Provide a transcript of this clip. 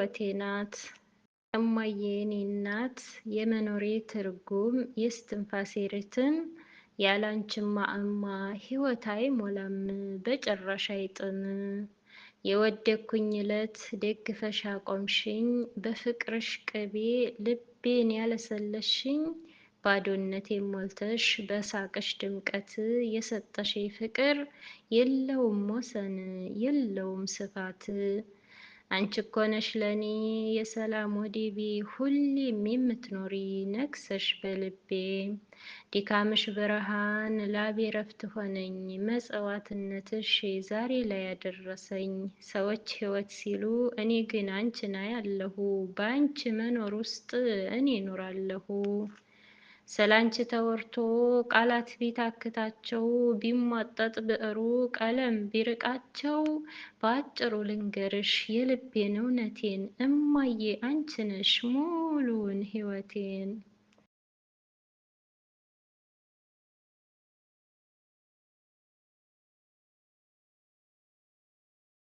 ሕይወቴ ናት። እማዬ የኔ እናት የመኖሬ ትርጉም የስትንፋሴ ሪትም ያላንቺማ እማ ሕይወት አይሞላም በጭራሽ አይጥም። የወደኩኝ ዕለት ደግፈሽ አቆምሽኝ በፍቅርሽ ቅቤ ልቤን ያለሰለስሽኝ ባዶነቴን ሞልተሽ በሳቅሽ ድምቀት የሰጠሽኝ ፍቅር የለውም ወሰን የለውም ስፋት። አንቺ እኮ ነሽ ለኔ የሰላም ወዴቤ ሁሌም የምትኖሪ ነግሰሽ በልቤ። ድካምሽ ብርሃን ላቤ ረፍት ሆነኝ መጽዋትነትሽ ዛሬ ላይ ያደረሰኝ። ሰዎች ሕይወት ሲሉ እኔ ግን አንቺን አያለሁ በአንቺ መኖር ውስጥ እኔ እኖራለሁ። ስላንቺ ተወርቶ ቃላት ቢታክታቸው ቢሟጠጥ ብዕሩ ቀለም ቢርቃቸው በአጭሩ ልንገርሽ የልቤን እውነቴን እማዬ አንቺ ነሽ ሙሉውን ሕይወቴን።